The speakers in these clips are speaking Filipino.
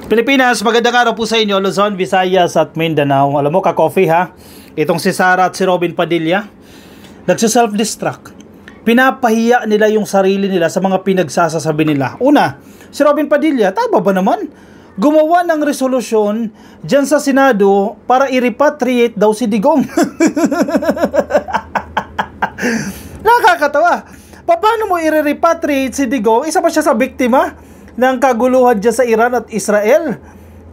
Pilipinas, magandang araw po sa inyo, Luzon, Visayas at Mindanao. Alam mo, ka-coffee ha, itong si Sara at si Robin Padilla, nagsa-self-destruct. Pinapahiya nila yung sarili nila sa mga pinagsasasabi nila. Una, si Robin Padilla, tama ba naman? Gumawa ng resolusyon dyan sa Senado para i-repatriate daw si Digong. Nakakatawa. Paano mo i-repatriate si Digong? Isa pa siya sa biktima ng kaguluhan dyan sa Iran at Israel.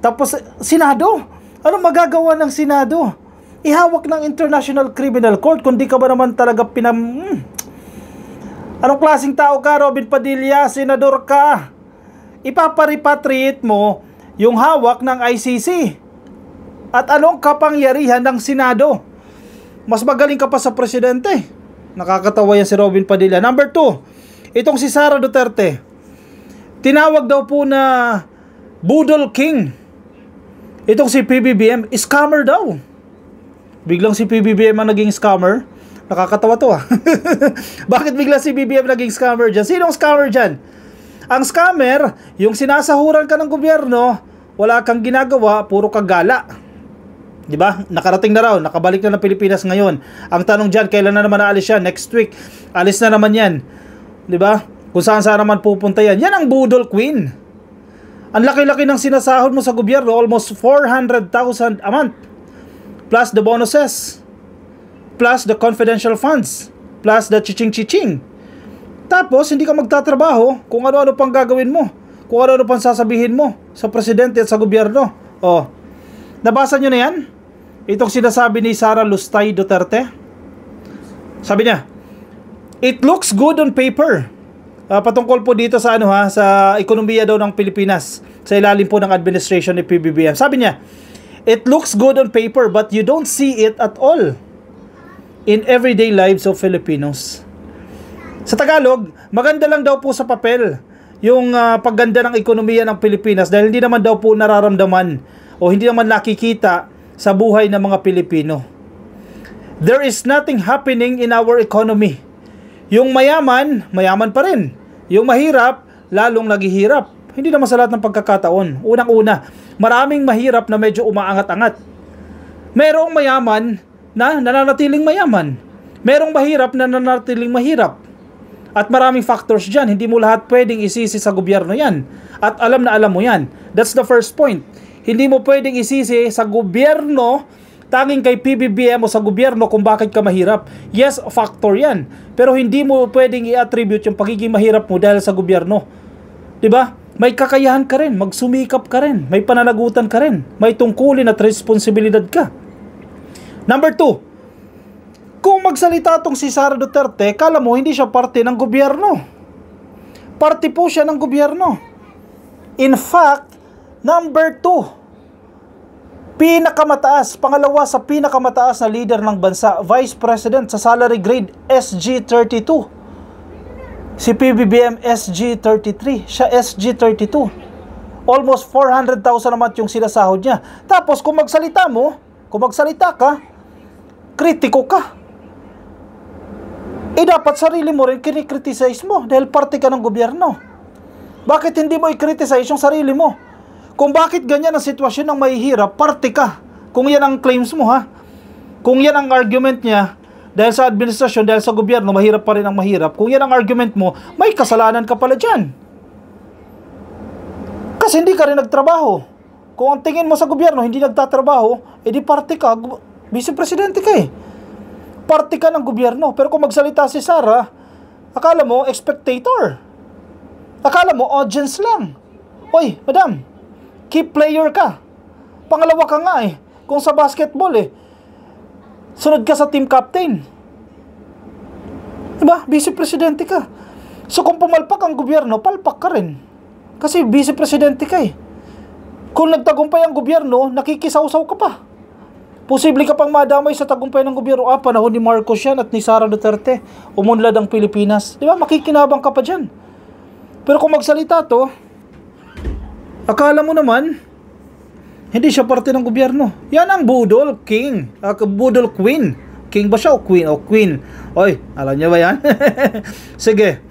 Tapos, Senado. Ano magagawa ng Senado? Ihawak ng International Criminal Court kung di ka ba naman talaga Anong klaseng tao ka, Robin Padilla? Senador ka. Ipaparipatriate mo yung hawak ng ICC. At anong kapangyarihan ng Senado? Mas magaling ka pa sa presidente. Nakakatawa yan si Robin Padilla. Number 2, itong si Sara Duterte. Tinawag daw po na Budol King. Itong si PBBM, scammer daw. Biglang si PBBM ang naging scammer. Nakakatawa to ah. Bakit biglang si PBBM naging scammer dyan? Sinong scammer dyan? Ang scammer, yung sinasahuran ka ng gobyerno, wala kang ginagawa, puro kagala. Diba? Nakarating na raw, nakabalik na ng Pilipinas ngayon. Ang tanong dyan, kailan na naman aalis yan? Next week, alis na naman yan. Diba? Kung saan naman pupunta yan. Yan ang Budol Queen. Ang laki-laki ng sinasahod mo sa gobyerno, almost 400,000 a month. Plus the bonuses. Plus the confidential funds. Plus the chiching-chiching. Tapos, hindi ka magtatrabaho kung ano-ano pang gagawin mo. Kung ano-ano pang sasabihin mo sa presidente at sa gobyerno. Oh, nabasa nyo na yan? Itong sinasabi ni Sara Lustay Duterte. Sabi niya, it looks good on paper. Patungkol po dito sa sa ekonomiya daw ng Pilipinas sa ilalim po ng administration ni PBBM. Sabi niya, it looks good on paper but you don't see it at all in everyday lives of Filipinos. Sa Tagalog, maganda lang daw po sa papel yung pagganda ng ekonomiya ng Pilipinas dahil hindi naman daw po nararamdaman o hindi naman nakikita sa buhay ng mga Pilipino. There is nothing happening in our economy. Yung mayaman, mayaman pa rin. Yung mahirap, lalong naghihirap. Hindi naman sa lahat ng pagkakataon. Unang-una, maraming mahirap na medyo umaangat-angat. Merong mayaman na nananatiling mayaman. Merong mahirap na nananatiling mahirap. At maraming factors dyan. Hindi mo lahat pwedeng isisi sa gobyerno yan. At alam na alam mo yan. That's the first point. Hindi mo pwedeng isisi sa gobyerno tanging kay PBBM o sa gobyerno kung bakit ka mahirap. Yes, factor yan. Pero hindi mo pwedeng i-attribute yung pagiging mahirap mo dahil sa gobyerno. Diba? May kakayahan ka rin, magsumikap ka rin, may pananagutan ka rin, may tungkulin at responsibilidad ka. Number 2, kung magsalita tong si Sara Duterte, kala mo hindi siya parte ng gobyerno. Parte po siya ng gobyerno. In fact, number 2, pinakamataas, pangalawa sa pinakamataas na leader ng bansa, Vice President sa salary grade SG32. Si PBBM SG33, siya SG32. Almost 400,000 naman yung sinasahod niya. Tapos kung magsalita ka, kritiko ka. Dapat sarili mo rin kinikriticize mo dahil parte ka ng gobyerno. Bakit hindi mo i-criticize yung sarili mo? Kung bakit ganyan ang sitwasyon ng mahihirap, parte ka. Kung yan ang claims mo ha. Kung yan ang argument niya, dahil sa administrasyon, dahil sa gobyerno, mahirap pa rin ang mahirap. Kung yan ang argument mo, may kasalanan ka pala dyan. Kasi hindi ka rin nagtrabaho. Kung ang tingin mo sa gobyerno, hindi nagtatrabaho, edi parte ka, vice presidente ka eh. Parte ka ng gobyerno. Pero kung magsalita si Sara, akala mo, spectator. Akala mo, audience lang. Oy, madam, key player ka. Pangalawa ka nga eh. Kung sa basketball eh, sunod ka sa team captain. Diba? Vice-presidente ka. So kung pumalpak ang gobyerno, palpak ka rin. Kasi vice-presidente ka eh. Kung nagtagumpay ang gobyerno, nakikisaw-saw ka pa. Posible ka pang madamay sa tagumpay ng gobyerno. Panahon ni Marcos yan at ni Sara Duterte. Umunlad ang Pilipinas. Diba? Makikinabang ka pa dyan. Pero kung magsalita to, akala mo naman, hindi siya parte ng gobyerno. Yan ang Budol King. Budol Queen. King ba siya o Queen? O Queen. Oy, alam niya ba yan? Sige.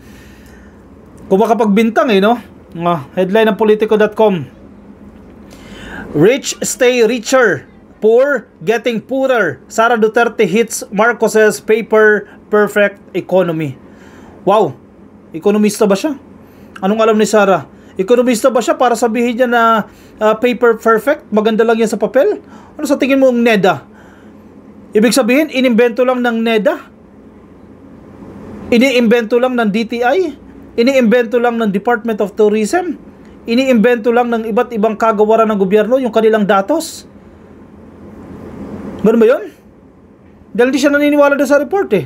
Kung makapagbintang no? Headline ng Politico.com. Rich stay richer, poor getting poorer. Sara Duterte hits Marcos's paper perfect economy. Wow, ekonomista ba siya? Anong alam ni Sara? Ekonomista ba siya para sabihin niya na paper perfect? Maganda lang yan sa papel? Ano sa tingin mo ang NEDA? Ibig sabihin, inimbento lang ng NEDA? Iniimbento lang ng DTI? Iniimbento lang ng Department of Tourism? Iniimbento lang ng iba't ibang kagawaran ng gobyerno yung kanilang datos? Ganun ba yun? Dahil hindi siya naniniwala doon sa report eh.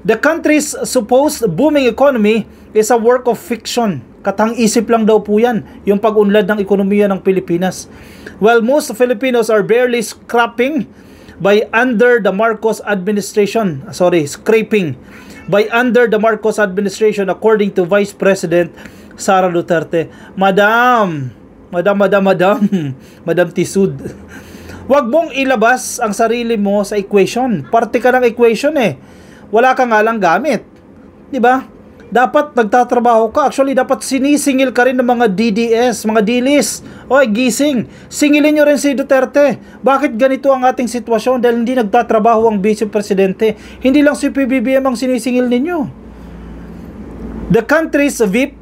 The country's supposed booming economy is a work of fiction. Katang-isip lang daw po yan, yung pag-unlad ng ekonomiya ng Pilipinas. While most Filipinos are barely scraping by under the Marcos administration, scraping by under the Marcos administration, according to Vice President Sara Duterte. Madam Tisud, wag mong ilabas ang sarili mo sa equation. Parte ka ng equation eh. Wala ka nga lang gamit. Diba? Dapat nagtatrabaho ka. Actually, dapat sinisingil ka rin ng mga DDS, mga dilis. Oy, gising. Singilin nyo rin si Duterte. Bakit ganito ang ating sitwasyon? Dahil hindi nagtatrabaho ang Vice Presidente. Hindi lang si PBBM ang sinisingil ninyo. The country's VIP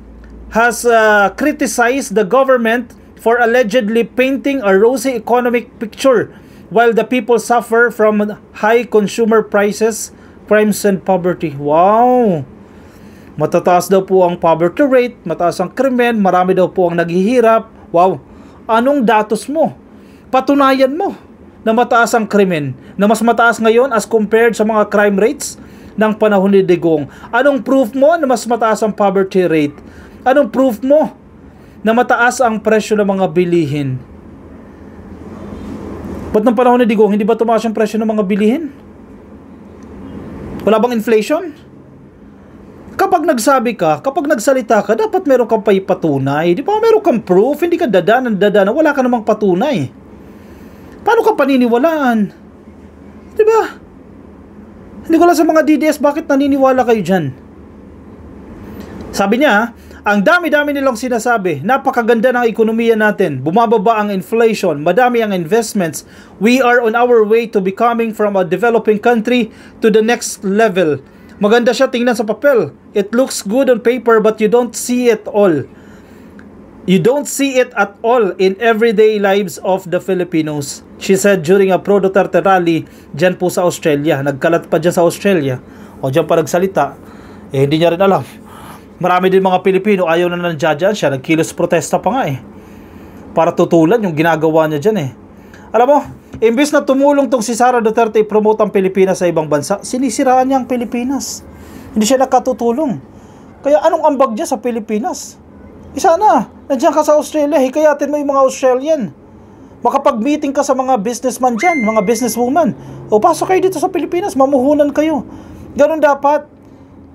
has criticized the government for allegedly painting a rosy economic picture while the people suffer from high consumer prices, crimes, and poverty. Wow! Matataas daw po ang poverty rate, mataas ang krimen, marami daw po ang naghihirap. Wow! Anong datos mo? Patunayan mo na mataas ang krimen, na mas mataas ngayon as compared sa mga crime rates ng panahon ni Digong. Anong proof mo na mas mataas ang poverty rate? Anong proof mo na mataas ang presyo ng mga bilihin? Ba't ng panahon ni Digong, hindi ba tumaas yung presyo ng mga bilihin? Wala bang inflation? Kapag nagsabi ka, kapag nagsalita ka, dapat meron kang paipatunay. Di ba? Meron kang proof, hindi ka dadana, wala ka namang patunay. Paano ka paniniwalaan? Di ba? Hindi ko lang sa mga DDS, bakit naniniwala kayo dyan? Sabi niya, ang dami-dami nilang sinasabi, napakaganda ng ekonomiya natin, bumababa ang inflation, madami ang investments, we are on our way to becoming from a developing country to the next level. Maganda siya tingnan sa papel. It looks good on paper but you don't see it all. You don't see it at all in everyday lives of the Filipinos. She said during a pro-Duterte rally dyan po sa Australia. Nagkalat pa dyan sa Australia. O dyan pa nagsalita. Hindi niya rin alam. Marami din mga Pilipino ayaw na nandiyan siya. Nagkilos protesta pa nga eh. Para tutulan yung ginagawa niya dyan eh. Alam mo, imbis na tumulong tong si Sara Duterte i-promote ang Pilipinas sa ibang bansa, sinisiraan niya ang Pilipinas. Hindi siya nakatutulong. Kaya anong ambag niya sa Pilipinas? Sana, nandiyan ka sa Australia, hikayatin mo yung mga Australian. Makapag-meeting ka sa mga businessman dyan, mga businesswoman. O pasok kayo dito sa Pilipinas, mamuhunan kayo. Ganun dapat.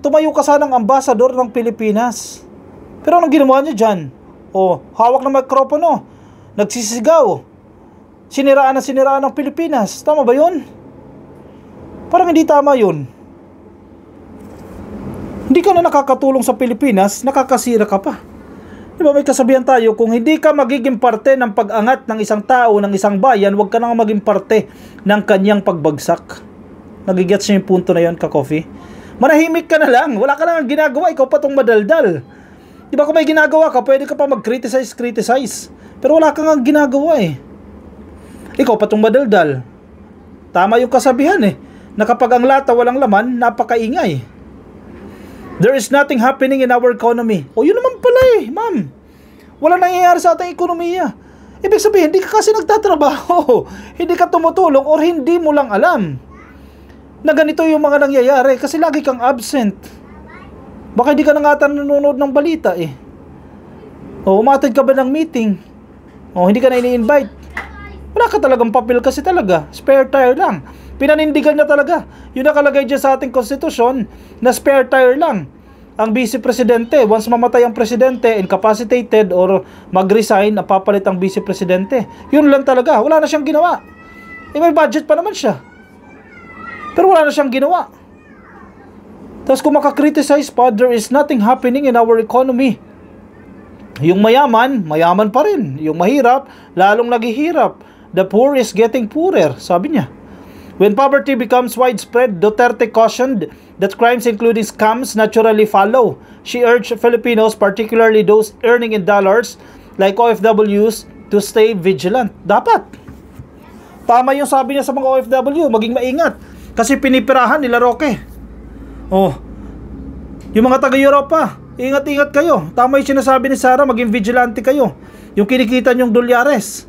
Tumayo ka sanang ambasador ng Pilipinas. Pero anong ginawa niya dyan? O, hawak ng mikropono. Nagsisigaw. Siniraan ng Pilipinas. Tama ba yun? Parang hindi tama yun. Hindi ka na nakakatulong sa Pilipinas, nakakasira ka pa. Di ba may kasabihan tayo, kung hindi ka magiging parte ng pag-angat ng isang tao, ng isang bayan, huwag ka na maging parte ng kanyang pagbagsak. Nagigets niyo yung punto na yun, ka-coffee? Manahimik ka na lang, wala ka lang ang ginagawa, ikaw pa tong madaldal. Di ba kung may ginagawa ka, pwede ka pa mag-criticize. Pero wala kang ang ginagawa eh. Ikaw pa tong madaldal. Tama yung kasabihan eh, na kapag ang lata walang laman, napakaingay. There is nothing happening in our economy. O yun naman pala eh, ma'am. Wala nangyayari sa ating ekonomiya. Ibig sabihin, hindi ka kasi nagtatrabaho. Hindi ka tumutulong or hindi mo lang alam na ganito yung mga nangyayari kasi lagi kang absent. Baka hindi ka na nga nanonood ng balita eh. O umatid ka ba ng meeting? O hindi ka na ini-invite? Wala ka talagang papel kasi talaga. Spare tire lang. Pinanindigan niya talaga. Yun nakalagay dyan sa ating konstitusyon na spare tire lang. Ang vice presidente, once mamatay ang presidente, incapacitated or mag-resign, napapalit ang vice presidente. Yun lang talaga. Wala na siyang ginawa. May budget pa naman siya. Pero wala na siyang ginawa. Tapos kung makakriticize pa, there is nothing happening in our economy. Yung mayaman, mayaman pa rin. Yung mahirap, lalong naghihirap. The poor is getting poorer, sabi niya. When poverty becomes widespread, Duterte cautioned that crimes including scams naturally follow. She urged Filipinos, particularly those earning in dollars like OFWs, to stay vigilant. Dapat. Tama yung sabi niya sa mga OFW, maging maingat. Kasi pinipirahan nila Roque. Oh, yung mga taga-Europa, ingat-ingat kayo. Tama yung sinasabi ni Sara, maging vigilante kayo. Yung kinikita nyong dolyares.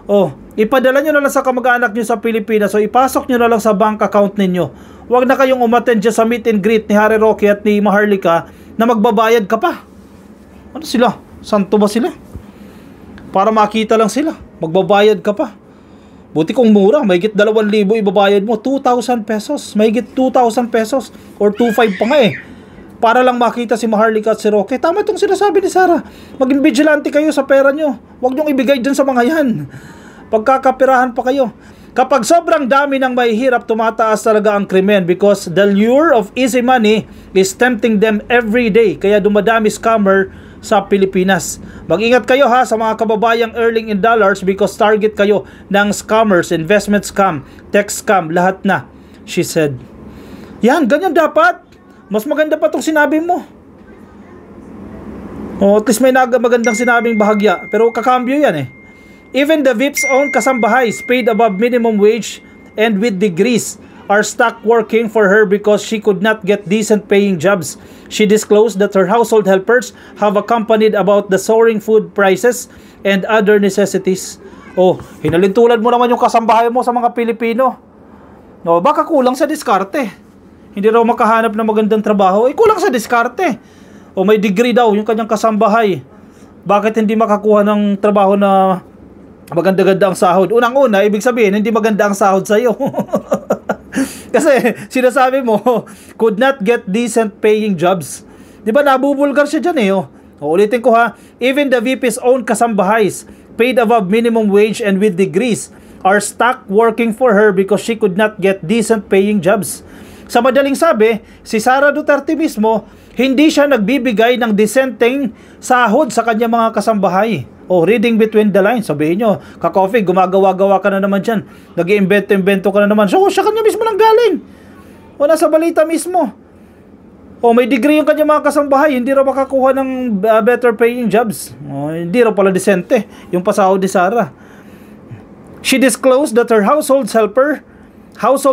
Oh, ipadala nyo na lang sa kamag-anak nyo sa Pilipinas o ipasok nyo na lang sa bank account ninyo. Huwag na kayong umattend dyan sa meet and greet ni Harry Roque at ni Maharlika na magbabayad ka pa. Ano sila? Santo ba sila? Para makita lang sila. Magbabayad ka pa. Buti kung mura, mahigit 2,000 ibabayad mo, 2,000 pesos. Mahigit 2,000 pesos or 2,500 pa nga eh. Para lang makita si Maharlika at si Roque. Tama itong sinasabi ni Sara. Maging vigilante kayo sa pera nyo. Huwag nyong ibigay dyan sa mga yan. Pagkakapirahan pa kayo. Kapag sobrang dami ng mahihirap, tumataas talaga ang krimen because the lure of easy money is tempting them every day. Kaya dumadami scammer sa Pilipinas. Mag-ingat kayo ha sa mga kababayang earning in dollars because target kayo ng scammers, investment scam, text scam, lahat na, she said. Yan, ganyan dapat. Mas maganda pa itong sinabi mo. O, at least may magandang sinabing bahagya. Pero kakambyo yan eh. Even the VIP's own kasambahays paid above minimum wage and with degrees are stuck working for her because she could not get decent paying jobs. She disclosed that her household helpers have accompanied about the soaring food prices and other necessities. Oh, hinalintulan mo naman yung kasambahay mo sa mga Pilipino. No, baka kulang sa diskarte. Hindi raw makahanap ng magandang trabaho. Kulang sa diskarte. O may degree daw yung kanyang kasambahay. Bakit hindi makakuha ng trabaho na maganda-ganda ang sahod? Unang-una, ibig sabihin, hindi maganda ang sahod sa'yo. Kasi sinasabi mo, could not get decent paying jobs. Di ba nabubulgar siya dyan eh. Oh. Ulitin ko ha, even the VP's own kasambahays paid above minimum wage and with degrees are stuck working for her because she could not get decent paying jobs. Sa madaling sabi, si Sara Duterte mismo, hindi siya nagbibigay ng decenteng sahod sa kanya mga kasambahay. Oh, reading between the lines, sabihin nyo, ka-coffee, gumagawa-gawa ka na naman dyan. Nag-iimbento-imbento ka na naman. So, siya kanya mismo lang galing. O, nasa balita mismo. O, may degree yung kanya mga kasambahay, hindi raw makakuha ng better paying jobs. O, hindi raw pala decente yung pasahod ni Sara. She disclosed that her household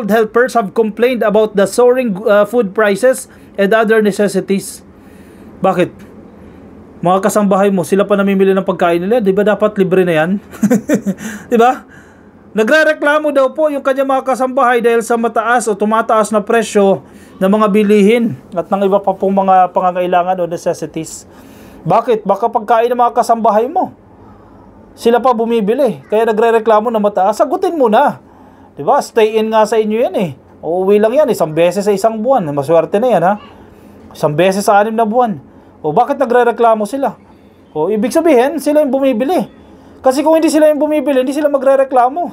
helpers have complained about the soaring food prices and other necessities. Bakit? Mga kasambahay mo, sila pa namimili ng pagkain nila. Di ba dapat libre na yan? Di ba? Nagre-reklamo daw po yung kanya mga kasambahay dahil sa mataas o tumataas na presyo ng mga bilihin at ng iba pa pong mga pangangailangan o necessities. Bakit? Baka pagkain ng mga kasambahay mo, sila pa bumibili. Kaya nagre-reklamo na mataas. Sagutin mo na. Di ba? Stay in nga sa inyo yan eh. Uuwi lang yan. 1 beses sa 1 buwan. Maswerte na yan ha. 1 beses sa 6 na buwan. O bakit nagre-reklamo sila? O ibig sabihin, sila yung bumibili. Kasi kung hindi sila yung bumibili, hindi sila magre-reklamo.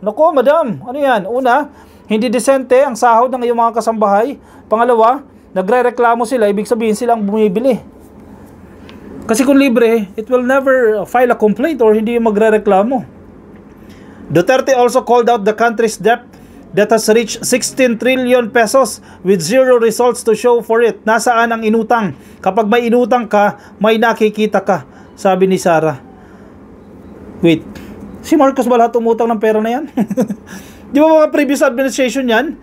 Nako, madam, ano yan? Una, hindi decente ang sahod ng iyong mga kasambahay. Pangalawa, nagre-reklamo sila, ibig sabihin sila ang bumibili. Kasi kung libre, it will never file a complaint or hindi yung magre-reklamo. Duterte also called out the country's debt that has reached 16 trillion pesos with zero results to show for it. Nasaan ang inutang? Kapag may inutang ka, may nakikita ka, sabi ni Sara. Wait, si Marcos ba lahat umutang ng pera na yan? Di ba mga previous administration yan?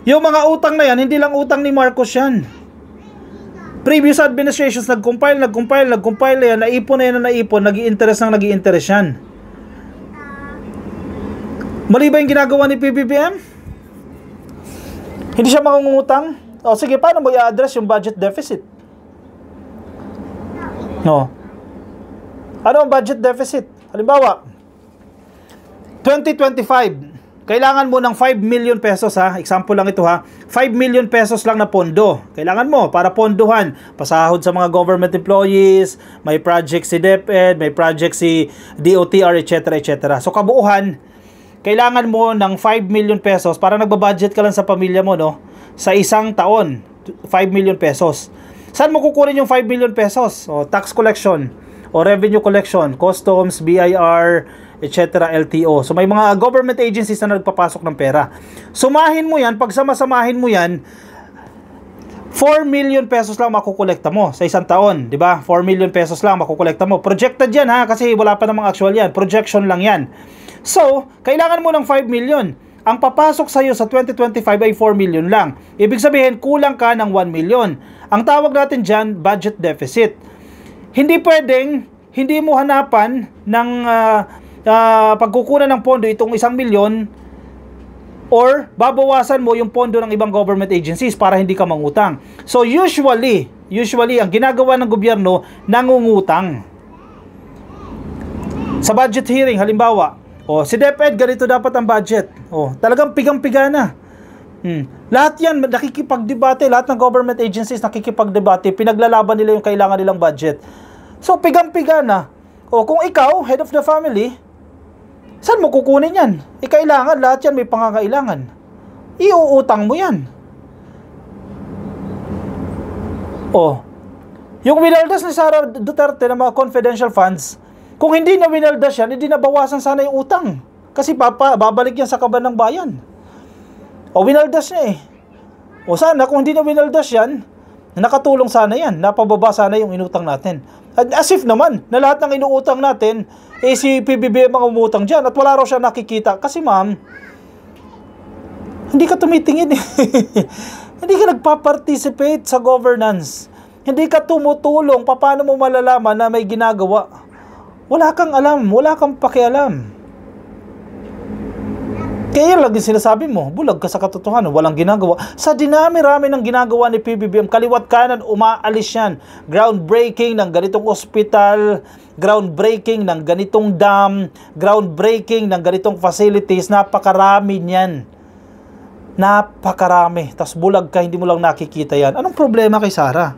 Yung mga utang na yan, hindi lang utang ni Marcos yan. Previous administrations, nag-compile na yan, naipon na yan na naipon, nag-i-interest yan. Mali ba yung ginagawa ni PBBM? Hindi siya mangungutang? O sige, paano mo i-address yung budget deficit? No. Ano ang budget deficit? Halimbawa, 2025, kailangan mo ng 5 million pesos ha. Example lang ito ha. 5 million pesos lang na pondo. Kailangan mo para ponduhan. Pasahod sa mga government employees, may project si DepEd, may project si DOTR, etc. etc. So kabuuhan, kailangan mo ng 5 million pesos para nagbabudget ka lang sa pamilya mo, no? Sa isang taon, 5 million pesos. Saan mo kukunin yung 5 million pesos? O, tax collection, o revenue collection, customs, BIR, etc., LTO. So may mga government agencies na nagpapasok ng pera. Sumahin mo yan, pag sama-samahin mo yan, 4 million pesos lang makukolekta mo sa isang taon, di ba? 4 million pesos lang makukolekta mo. Projected yan ha, kasi wala pa namang actual yan. Projection lang yan. So, kailangan mo ng 5 million. Ang papasok sa'yo sa 2025 ay 4 million lang. Ibig sabihin, kulang ka ng 1 million. Ang tawag natin dyan, budget deficit. Hindi pwedeng, hindi mo hanapan ng pagkukunan ng pondo itong 1 milyon or babawasan mo yung pondo ng ibang government agencies para hindi ka mangutang. So usually ang ginagawa ng gobyerno, nangungutang. Sa budget hearing, halimbawa, si DepEd, ganito dapat ang budget. Talagang pigang-piga na. Lahat yan, nakikipagdebate, lahat ng government agencies nakikipagdebate, pinaglalaban nila yung kailangan nilang budget. So pigang-piga na. Kung ikaw, head of the family, saan mo kukunin yan? Kailangan, lahat yan may pangangailangan. Iuutang mo yan. Yung winaldas ni Sara Duterte ng mga confidential funds, kung hindi na winaldas yan, hindi na bawasan sana yung utang. Kasi babalik yan sa kaban ng bayan. Winaldas niya sana, kung hindi na winaldas yan, nakatulong sana yan, napababa sana yung inutang natin. As if naman, na lahat ng inuutang natin, si PBBM ang umutang dyan at wala raw siya nakikita. Kasi ma'am, hindi ka tumitingin Hindi ka nagpa-participate sa governance. Hindi ka tumutulong. Paano mo malalaman na may ginagawa? Wala kang alam, wala kang pakialam. Kaya lagi sinasabi mo, bulag ka sa katotohanan, walang ginagawa. Sa dinami-rami ng ginagawa ni PBBM, kaliwat kanan, umaalis yan. Groundbreaking ng ganitong ospital, groundbreaking ng ganitong dam, groundbreaking ng ganitong facilities, napakarami niyan. Napakarami. Tas bulag ka, hindi mo lang nakikita yan. Anong problema kay Sara?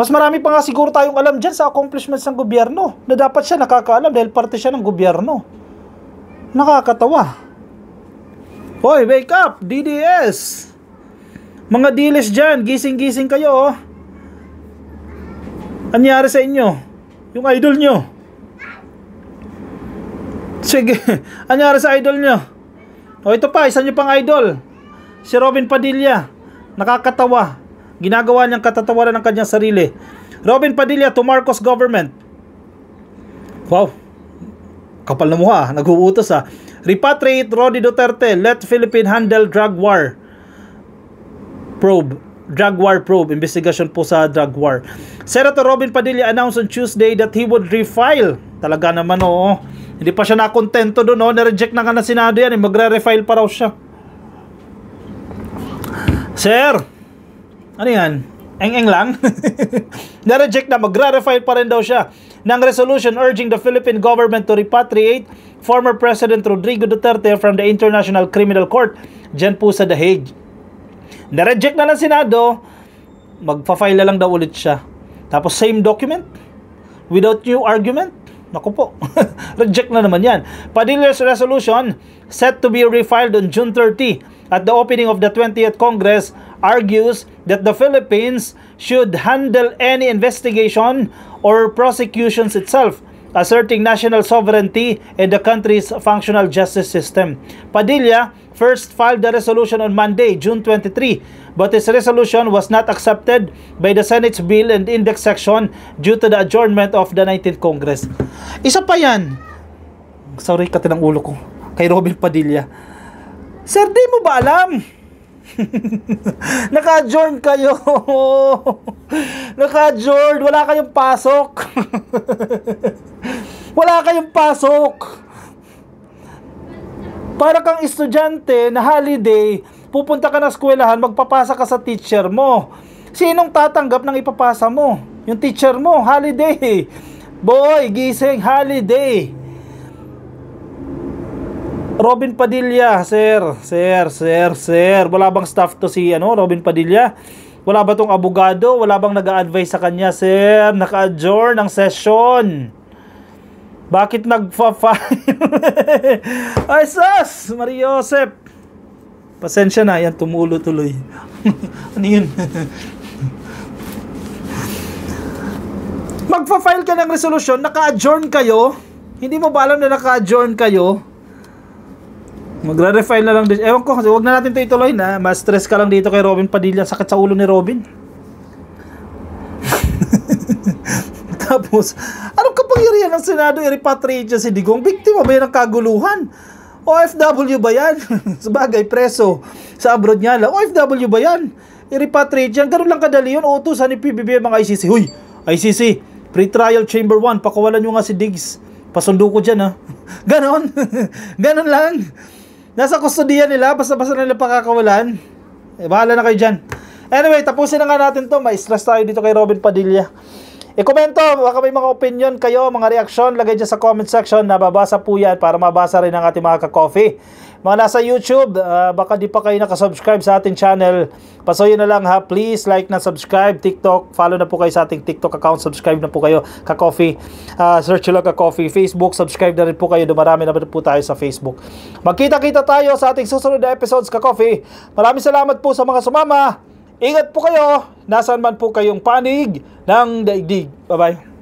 Mas marami pa nga siguro tayong alam dyan sa accomplishments ng gobyerno, na dapat siya nakakaalam dahil parte siya ng gobyerno. Nakakatawa. Hoy, wake up, DDS. Mga diles dyan, gising-gising kayo. Anyari sa inyo? Yung idol nyo. Sige, anyari sa idol nyo? Ito pa, isa nyo pang idol. Si Robin Padilla. Nakakatawa. Ginagawa niyang katatawaran ng kanyang sarili. Robin Padilla to Marcos government. Wow. Kapal na mukha, nag-uutos Repatriate Rodi Duterte, let Philippine handle drug war probe. Drug war probe, investigation po sa drug war. Senator Robin Padilla announced on Tuesday that he would refile. Talaga naman hindi pa siya nakontento doon na-reject na nga ng Senado yan, magre-refile pa raw siya. Sir, ano yan? Eng-eng lang? Na-reject na, magre-refile pa rin daw siya ng resolution urging the Philippine government to repatriate former President Rodrigo Duterte from the International Criminal Court dyan po sa The Hague. Na-reject na ng Senado, magpa-file na lang daw ulit siya. Tapos same document, without new argument. Naku po, reject na naman yan. Padilla's resolution, set to be refiled on June 30 at the opening of the 20th Congress, argues that the Philippines should handle any investigation or prosecutions itself, asserting national sovereignty and the country's functional justice system. Padilla first filed the resolution on Monday, June 23, but his resolution was not accepted by the Senate's Bill and Index section due to the adjournment of the 19th Congress. Isa pa yan. Sorry, kati ng ulo ko. Kay Robin Padilla. Sir, di mo ba alam? Naka-adjourn kayo. Naka-adjourn. Wala kayong pasok. Wala kayong pasok. Para kang estudyante na holiday, pupunta ka na eskwelahan, magpapasa ka sa teacher mo. Sinong tatanggap ng ipapasa mo? Yung teacher mo, holiday. Boy, gising, holiday. Robin Padilla, sir. Wala bang staff to si Robin Padilla? Wala ba tong abogado? Wala bang nag-a-advise sa kanya, sir? Naka-adjourn ang session. Bakit nagfa-file? Ay, sus! Maria Joseph. Pasensya na, yan, tumulo tuloy. Ano yun? Magfa-file ka ng resolution, naka-adjourn kayo. Hindi mo ba alam na naka-adjourn kayo? Magre-refile na lang din. Ewan ko, huwag na natin ito ituloy na. Mas stress ka lang dito kay Robin Padilla. Sakit sa ulo ni Robin. Tapos, anong kapangyarihan ng Senado i-repatriate si Digong? Biktima ba yan ng kaguluhan? OFW ba yan? Sabagay, preso sa abroad niya lang. OFW ba yan? I-repatriate yan. Ganun lang kadali yun. Utusan ni PBBM mga ICC. Huy, ICC, pre-trial chamber 1. Pakawalan nyo nga si Diggs. Pasundo ko dyan, ha? Ganon. Ganon lang. Nasa kustodiya nila. Basta-basta nila pakakawalan. Bahala na kayo dyan. Anyway, tapusin na nga natin to. May stress tayo dito kay Robin Padilla. I-komento, baka may mga opinion kayo, mga reaksyon, lagay dyan sa comment section, nababasa po yan para mabasa rin ang ating mga ka-coffee. Mga nasa YouTube, baka di pa kayo nakasubscribe sa ating channel, pasuyin na lang ha, please like na subscribe, TikTok, follow na po kayo sa ating TikTok account, subscribe na po kayo, ka-coffee, search lang ka-coffee, Facebook, subscribe na rin po kayo, dumarami na po tayo sa Facebook. Magkita-kita tayo sa ating susunod na episodes, ka-coffee. Maraming salamat po sa mga sumama. Ingat po kayo, nasaan man po kayong panig ng daigdig. Bye-bye.